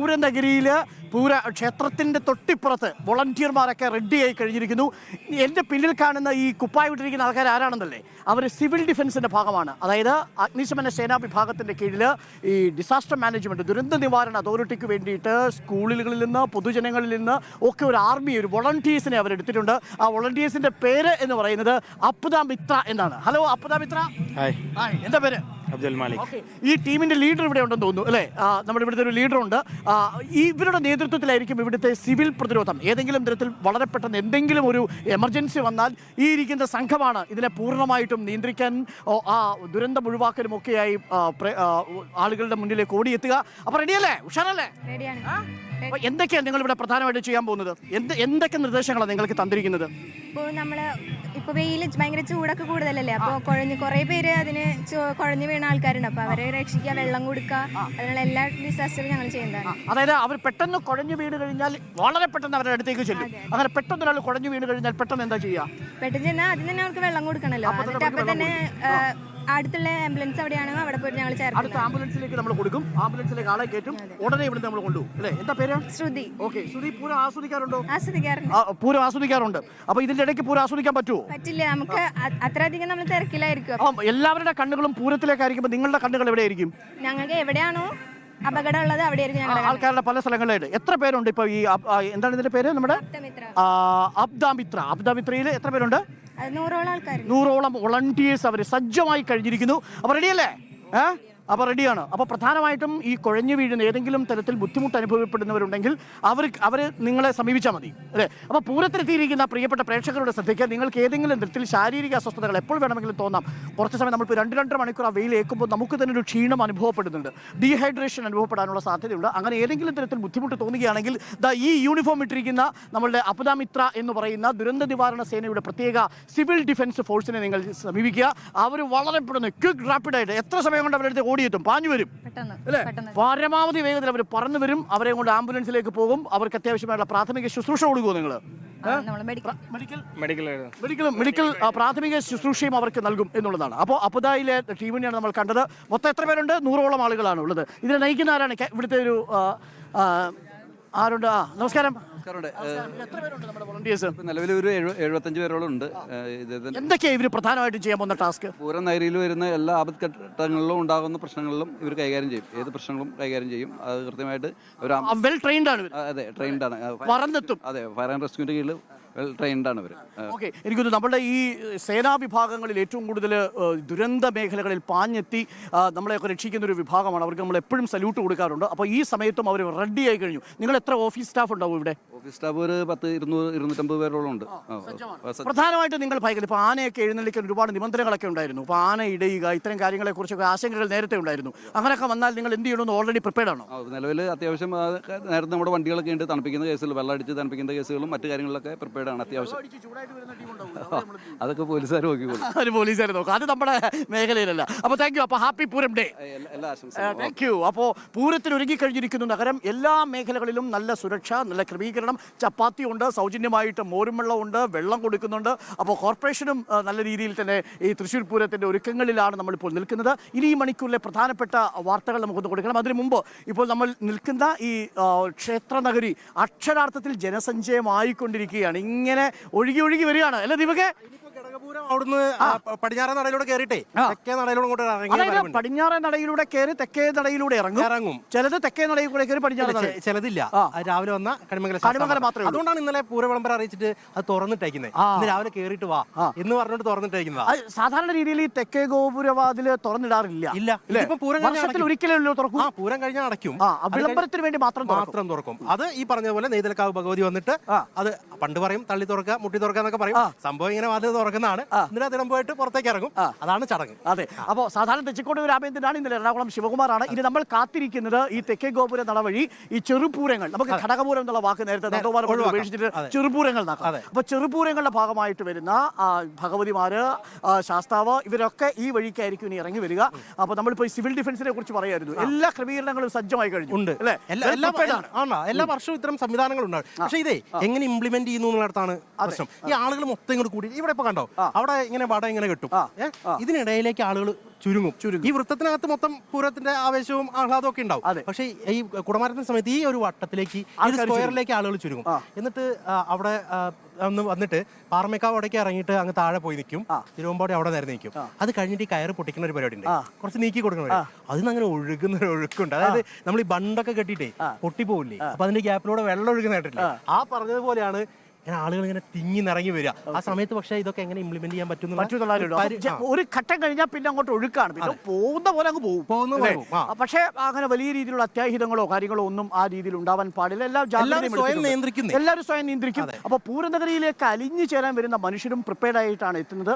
പൂരനഗരിയിൽ ക്ഷേത്രത്തിൻ്റെ തൊട്ടിപ്പുറത്ത് വോളണ്ടിയർമാരൊക്കെ റെഡിയായി കഴിഞ്ഞിരിക്കുന്നു. എൻ്റെ പിന്നിൽ കാണുന്ന ഈ കുപ്പായിട്ടിരിക്കുന്ന ആൾക്കാർ ആരാണെന്നല്ലേ? അവർ സിവിൽ ഡിഫൻസിൻ്റെ ഭാഗമാണ്. അതായത് അഗ്നിശമന സേനാ വിഭാഗത്തിൻ്റെ കീഴിൽ ഈ ഡിസാസ്റ്റർ മാനേജ്മെൻറ്റ്, ദുരന്ത നിവാരണ അതോറിറ്റിക്ക് വേണ്ടിയിട്ട് സ്കൂളുകളിൽ നിന്ന് പൊതുജനങ്ങളിൽ നിന്ന് ഒക്കെ ഒരു ആർമി, ഒരു വോളണ്ടിയേഴ്സിനെ അവരെടുത്തിട്ടുണ്ട്. ആ വോളണ്ടിയേഴ്സിൻ്റെ പേര് എന്ന് പറയുന്നത് അപ്ദാ മിത്ര എന്നാണ്. ഹലോ അപ്ദാ മിത്ര. ഹായ്. എന്താ പേര്? അബ്ദുൽ മാലിക്. ഈ ടീമിന്റെ ലീഡർ ഇവിടെ ഉണ്ടെന്ന് തോന്നുന്നു അല്ലേ? നമ്മുടെ ഇവിടുത്തെ ഒരു ലീഡറുണ്ട്. ഇവരുടെ നേതൃത്വത്തിലായിരിക്കും ഇവിടുത്തെ സിവിൽ പ്രതിരോധം. ഏതെങ്കിലും തരത്തിൽ വളരെ പെട്ടെന്ന് എന്തെങ്കിലും ഒരു എമർജൻസി വന്നാൽ ഈ ഇരിക്കുന്ന സംഘമാണ് ഇതിനെ പൂർണ്ണമായിട്ടും നിയന്ത്രിക്കാൻ, ആ ദുരന്തം ഒഴിവാക്കലും ഒക്കെയായി ആളുകളുടെ മുന്നിലേക്ക് ഓടിയെത്തുക. അപ്പൊ റെഡിയല്ലേ? ഉഷാറല്ലേ? എന്തൊക്കെയാണ് നിങ്ങൾ ഇവിടെ പ്രധാനമായിട്ട് ചെയ്യാൻ പോകുന്നത്? എന്തൊക്കെ നിർദ്ദേശങ്ങളാണ് നിങ്ങൾക്ക് തന്നിരിക്കുന്നത്? ഇപ്പോൾ നമ്മള് ഇപ്പൊ വെയിൽ ഭയങ്കര ചൂടൊക്കെ കൂടുതലല്ലേ, അപ്പോൾ കുറെ പേര് അതിന് കുഴഞ്ഞു വീണ ആൾക്കാരുണ്ട്. അപ്പൊ അവരെ രക്ഷിക്കുക, വെള്ളം കൊടുക്കുക, അതിനുള്ള എല്ലാ ഡിസാസ്റ്ററും ഞങ്ങൾ ചെയ്യുന്നതാണ്. അതായത് അവർ പെട്ടെന്ന് കുഴഞ്ഞു വീണ് കഴിഞ്ഞാൽ വളരെ പെട്ടെന്ന് അവരുടെ അടുത്തേക്ക് ചെല്ലും. അങ്ങനെ പെട്ടെന്ന് ഒരാൾ കുഴഞ്ഞു വീണ് കഴിഞ്ഞാൽ പെട്ടെന്ന് എന്താ ചെയ്യുക? പെട്ടെന്ന് ചെന്നാൽ അതിന് തന്നെ അവർക്ക് വെള്ളം കൊടുക്കണല്ലോ. എന്നിട്ട് അപ്പൊ തന്നെ അടുത്തുള്ള ആംബുലൻസ് എവിടെയാണോ അവിടെ പോയിട്ട് ഞങ്ങൾ ചേർത്ത് അടുത്ത ആംബുലൻസിലേക്ക് നമ്മൾ കൊടുക്കും. ആംബുലൻസിലേക്ക് ആളെ കയറ്റും. ഉടനെ ഇവിടെ നമ്മൾ കൊണ്ടുപോകും അല്ലേ? എന്താ പേര്? ശ്രുതി. ഓക്കെ. ശ്രുതി പൂരം ആസ്വദിക്കാറുണ്ടോ? ആസ്വദിക്കാറുണ്ട്. പൂരം ആസ്വദിക്കാറുണ്ട്. അപ്പൊ ഇതിന്റെ ഇടയ്ക്ക് പൂരം ആസ്വദിക്കാൻ പറ്റുമോ? പറ്റില്ല, നമുക്ക് അത്രയധികം നമ്മൾ തിരക്കിലായിരിക്കും. എല്ലാവരുടെ കണ്ണുകളും പൂരത്തിലേക്കായിരിക്കും. നിങ്ങളുടെ കണ്ണുകൾ എവിടെയായിരിക്കും? ഞങ്ങൾക്ക് എവിടെയാണോ അപകടം ഉള്ളത് അവിടെയായിരിക്കും ഞങ്ങളുടെ ആൾക്കാരുടെ പല സ്ഥലങ്ങളിലായിട്ട്. എത്ര പേരുണ്ട് ഇപ്പൊ ഈ എന്താണ് ഇതിന്റെ പേര്? നമ്മുടെ അപ്ദാ മിത്ര. അപ്ദാ മിത്രയിൽ എത്ര പേരുണ്ട്? 100ഓളം വോളണ്ടിയേഴ്സ് അവർ സജ്ജമായി കഴിഞ്ഞിരിക്കുന്നു. അപ്പൊ റെഡിയല്ലേ? അപ്പോൾ റെഡിയാണ്. അപ്പോൾ പ്രധാനമായിട്ടും ഈ കുഴഞ്ഞു വീഴുന്ന ഏതെങ്കിലും തരത്തിൽ ബുദ്ധിമുട്ട് അനുഭവപ്പെടുന്നവരുണ്ടെങ്കിൽ അവർ നിങ്ങളെ സമീപിച്ചാൽ മതി അല്ലേ? അപ്പോൾ പൂരത്തിലെത്തിയിരിക്കുന്ന പ്രിയപ്പെട്ട പ്രേക്ഷകരുടെ ശ്രദ്ധിക്കുക, നിങ്ങൾക്ക് ഏതെങ്കിലും തരത്തിൽ ശാരീരിക അസ്വസ്ഥതകൾ എപ്പോൾ വേണമെങ്കിലും തോന്നാം. കുറച്ച് സമയം നമ്മളിപ്പോൾ 2-2.5 മണിക്കൂർ ആ വെയിൽ ഏൽക്കുമ്പോൾ നമുക്ക് തന്നെ ഒരു ക്ഷീണം അനുഭവപ്പെടുന്നുണ്ട്, ഡീഹൈഡ്രേഷൻ അനുഭവപ്പെടാനുള്ള സാധ്യതയുണ്ട്. അങ്ങനെ ഏതെങ്കിലും തരത്തിൽ ബുദ്ധിമുട്ട് തോന്നുകയാണെങ്കിൽ ഈ യൂണിഫോം ഇട്ടിരിക്കുന്ന നമ്മളുടെ അപ്ദാ മിത്ര എന്ന് പറയുന്ന ദുരന്ത നിവാരണ സേനയുടെ പ്രത്യേക സിവിൽ ഡിഫൻസ് ഫോഴ്സിനെ നിങ്ങൾ സമീപിക്കുക. അവർ വളരെ പെട്ടെന്ന് ക്വിക്ക് റാപ്പിഡായിട്ട് എത്ര സമയം കൊണ്ട് അവരുടെ ഓടിയെത്തും, പാഞ്ഞു വരും അല്ലേ? പരമാവധി വേഗത്തിൽ അവർ പറന്നു വരും. അവരെ കൊണ്ട് ആംബുലൻസിലേക്ക് പോകും. അവർക്ക് അത്യാവശ്യമായുള്ള പ്രാഥമിക ശുശ്രൂഷ കൊടുക്കുമോ നിങ്ങൾ? മെഡിക്കൽ പ്രാഥമിക ശുശ്രൂഷയും അവർക്ക് നൽകും എന്നുള്ളതാണ്. അപ്പോൾ അപ്ദായിലെ ടീമിനെയാണ് നമ്മൾ കണ്ടത്. മൊത്തം എത്ര പേരുണ്ട്? 100ഓളം ആളുകളാണ് ഉള്ളത്. ഇതിനെ നയിക്കുന്ന ആരാണ്? ഇവിടുത്തെ ഒരു ആരുണ്ട്? നമസ്കാരം. നിലവിൽ ഒരു 75 പേരോളം ഉണ്ട്. എന്തൊക്കെയാണ് ഇവർ പ്രധാനമായിട്ടും ചെയ്യാൻ പോകുന്ന ടാസ്ക്? പൂരം നഗരിയിൽ വരുന്ന എല്ലാ ആപത്ഘട്ടങ്ങളിലും ഉണ്ടാകുന്ന പ്രശ്നങ്ങളിലും ഇവർ കൈകാര്യം ചെയ്യും. ഏത് പ്രശ്നങ്ങളും കൈകാര്യം ചെയ്യും. അത് കൃത്യമായിട്ട് വെൽ ട്രെയിൻഡ് ആണ്. അതെ, ട്രെയിൻഡ് ആണ്. അതെ, ഫയർ ആൻഡ് റെസ്ക്യൂവിന്റെ കീഴിൽ ട്രെയിൻഡ് ആണ് ഇവർ. ഓക്കെ. എനിക്കൊന്ന് നമ്മുടെ ഈ സേനാ വിഭാഗങ്ങളിൽ ഏറ്റവും കൂടുതൽ ദുരന്ത മേഖലകളിൽ പാഞ്ഞെത്തി നമ്മളെയൊക്കെ രക്ഷിക്കുന്ന ഒരു വിഭാഗമാണ്. അവർക്ക് നമ്മൾ എപ്പോഴും സല്യൂട്ട് കൊടുക്കാറുണ്ട്. അപ്പോൾ ഈ സമയത്തും അവർ റെഡി ആയി കഴിഞ്ഞു. നിങ്ങൾ എത്ര ഓഫീസ് സ്റ്റാഫ് ഉണ്ടാവും ഇവിടെ? ഓഫീസ് സ്റ്റാഫ് ഒരു 200-250 പേരോളം ഉണ്ട്. പ്രധാനമായിട്ട് നിങ്ങൾ ഭയങ്കര ഇപ്പോൾ ആനയൊക്കെ എഴുന്നള്ളിക്കാൻ ഒരുപാട് നിബന്ധനകളൊക്കെ ഉണ്ടായിരുന്നു. അപ്പോൾ ആന ഇടയുക, ഇത്തരം കാര്യങ്ങളെക്കുറിച്ചൊക്കെ ആശങ്കകൾ നേരത്തെ ഉണ്ടായിരുന്നു. അങ്ങനെയൊക്കെ വന്നാൽ നിങ്ങൾ എന്ത് ചെയ്യണമെന്ന് ഓൾറെഡി പ്രിപ്പയർഡ് ആണോ? നിലവിൽ അത്യാവശ്യം നേരത്തെ നമ്മുടെ വണ്ടികളൊക്കെ ഉണ്ട്. തണുപ്പിക്കുന്ന കേസുകൾ, വെള്ളം അടിച്ച് തണുപ്പിക്കുന്ന കേസുകളും മറ്റു കാര്യങ്ങളിലൊക്കെ പ്രിപ്പയർഡ് ആണ്. അത്യാവശ്യം അതൊക്കെ പോലീസുകാർ നോക്കിക്കോളും. പോലീസുകാർ നോക്കും, അത് നമ്മുടെ മേഖലയിലല്ല. അപ്പോൾ താങ്ക് യു. അപ്പോൾ happy Pooram day. Thank you. അപ്പോൾ പൂരത്തിന് ഒരുങ്ങിക്കഴിഞ്ഞിരിക്കുന്നു നഗരം. എല്ലാ മേഖലകളിലും നല്ല സുരക്ഷ, നല്ല ക്രമീകരണം. ചപ്പാത്തി ഉണ്ട്, സൗജന്യമായിട്ട് മോരും വെള്ളമുണ്ട്, വെള്ളം കൊടുക്കുന്നുണ്ട്. അപ്പോൾ കോർപ്പറേഷനും നല്ല രീതിയിൽ തന്നെ ഈ തൃശ്ശൂർ പൂരത്തിൻ്റെ ഒരുക്കങ്ങളിലാണ് നമ്മളിപ്പോൾ നിൽക്കുന്നത്. ഇനി ഈ മണിക്കൂറിലെ പ്രധാനപ്പെട്ട വാർത്തകൾ നമുക്കൊന്ന് കൊടുക്കണം. അതിനു മുമ്പ് ഇപ്പോൾ നമ്മൾ നിൽക്കുന്ന ഈ ക്ഷേത്രനഗരി അക്ഷരാർത്ഥത്തിൽ ജനസഞ്ചയമായിക്കൊണ്ടിരിക്കുകയാണ്. ഇങ്ങനെ ഒഴുകി വരികയാണ് അല്ലേ ദീപകേ? അവിടുന്ന് പടിഞ്ഞാറേ നടയിലൂടെ കയറിയിട്ടേ തെക്കേ നടയിലൂടെ പടിഞ്ഞാറേ നടയിലൂടെ കയറി തെക്കേ നടയിലൂടെ ഇറങ്ങും. ചിലത് തെക്കേ നടയിൽ കൂടെ കയറി പടിഞ്ഞാറ് നട, ചിലതില്ല. രാവിലെ വന്ന കണിമംഗലം മാത്രമേ. അതുകൊണ്ടാണ് ഇന്നലെ പൂരവിളംബരം അറിയിച്ചിട്ട് അത് തുറന്നിട്ടേക്കുന്നത്. ഇന്ന് രാവിലെ കയറിയിട്ട് വാ എന്ന് പറഞ്ഞിട്ട് തുറന്നിട്ടേക്കുന്നത്. സാധാരണ രീതിയിൽ ഈ തെക്കേ ഗോപുരവാതില് തുറന്നിടാറില്ല. വർഷത്തിൽ ഒരിക്കലും തുറക്കും. പൂരം കഴിഞ്ഞാൽ അടയ്ക്കും. വിളംബരത്തിന് വേണ്ടി മാത്രം തുറക്കും. അത് ഈ പറഞ്ഞ പോലെ നെയ്തലക്കാവ് ഭഗവതി വന്നിട്ട് അത് പണ്ട് പറയും തള്ളി തുറക്കുക, മുട്ടി തുറക്കുക എന്നൊക്കെ പറയും. സംഭവം ഇങ്ങനെ വാതിൽ തുറക്കുന്നതാണ്. ഇതിനകത്തിടം പോയിട്ട് പുറത്തേക്ക് ഇറങ്ങും. അതാണ് ചടങ്ങ്. അതെ. അപ്പോൾ സാധാരണ തെച്ചിക്കോട് രാമേന്ദ്രനാണ്, ഇന്നലെ എറണാകുളം ശിവകുമാറാണ്. ഇനി നമ്മൾ കാത്തിരിക്കുന്നത് ഈ തെക്കേ ഗോപുര നടവഴി ഈ ചെറുപൂരങ്ങൾ. നമുക്ക് ഘടകപൂരം എന്നുള്ള വാക്ക് നേരത്തെ ഉപേക്ഷിച്ചിട്ട് ചെറുപൂരങ്ങൾ നടക്കാം. അപ്പോൾ ചെറുപൂരങ്ങളുടെ ഭാഗമായിട്ട് വരുന്ന ഭഗവതിമാര്, ശാസ്താവ്, ഇവരൊക്കെ ഈ വഴിക്കായിരിക്കും ഇനി ഇറങ്ങി വരിക. അപ്പോൾ നമ്മളിപ്പോൾ സിവിൽ ഡിഫൻസിനെ കുറിച്ച് പറയായിരുന്നു. എല്ലാ ക്രമീകരണങ്ങളും സജ്ജമായി കഴിഞ്ഞു. എല്ലാ വർഷവും ഇത്തരം സംവിധാനങ്ങൾ ഉണ്ടാവും. പക്ഷേ ഇതേ എങ്ങനെ ഇംപ്ലിമെന്റ് ചെയ്യുന്നു എന്നുള്ളതാണ് പ്രശ്നം. ഈ ആളുകൾ മൊത്തം ഇങ്ങോട്ട് കൂടി ഇവിടെ ഇപ്പൊ കണ്ടോ അവിടെ ഇങ്ങനെ വട ഇങ്ങനെ കെട്ടും. ഇതിനിടയിലേക്ക് ആളുകൾ ചുരുങ്ങും. ഈ വൃത്തത്തിനകത്ത് മൊത്തം പൂരത്തിന്റെ ആവേശവും ആഹ്ലാദവും ഒക്കെ ഉണ്ടാവും. പക്ഷേ ഈ കുടമാറ്റത്തിന്റെ സമയത്ത് ഈ ഒരു വട്ടത്തിലേക്ക് സ്ക്വയറിലേക്ക് ആളുകൾ ചുരുങ്ങും. എന്നിട്ട് അവിടെ വന്നിട്ട് പാറമേക്കാവ് അവിടേക്ക് ഇറങ്ങിയിട്ട് അങ്ങ് താഴെ പോയി നിൽക്കും. തിരുവമ്പാടി അവിടെ നേരെ നിൽക്കും. അത് കഴിഞ്ഞിട്ട് ഈ കയറ് പൊട്ടിക്കുന്ന ഒരു പരിപാടി ഉണ്ട്, കുറച്ച് നീക്കി കൊടുക്കുന്ന. അതിന് അങ്ങനെ ഒഴുകുന്ന ഒരു ഒഴുക്കുണ്ട്. അതായത് നമ്മൾ ഈ ബണ്ടൊക്കെ കെട്ടിയിട്ടേ പൊട്ടിപ്പോവില്ലേ, അപ്പൊ അതിന്റെ ഗ്യാപ്പിലൂടെ വെള്ളം ഒഴുകുന്നതായിട്ടില്ല. ആ പറഞ്ഞതുപോലെയാണ് ഇങ്ങനെ ആളുകൾ ഇങ്ങനെ തിങ്ങി നിറങ്ങി വരിക. ആ സമയത്ത് പക്ഷേ ഇതൊക്കെ എങ്ങനെ ഇംപ്ലിമെന്റ് ചെയ്യാൻ പറ്റും? ഒരു ഘട്ടം കഴിഞ്ഞാൽ പിന്നെ അങ്ങോട്ട് ഒഴുക്കാണ്, പിന്നെ പോകുന്ന പോലെ അങ്ങ് പോകും. പക്ഷേ അങ്ങനെ വലിയ രീതിയിലുള്ള അത്യാഹിതങ്ങളോ കാര്യങ്ങളോ ഒന്നും ആ രീതിയിൽ ഉണ്ടാവാൻ പാടില്ല. എല്ലാവരും സ്വയം നിയന്ത്രിക്കും. അപ്പൊ പൂരനഗരിയിലേക്ക് അലിഞ്ഞു ചേരാൻ വരുന്ന മനുഷ്യരും പ്രിപ്പയർഡ് ആയിട്ടാണ് എത്തുന്നത്.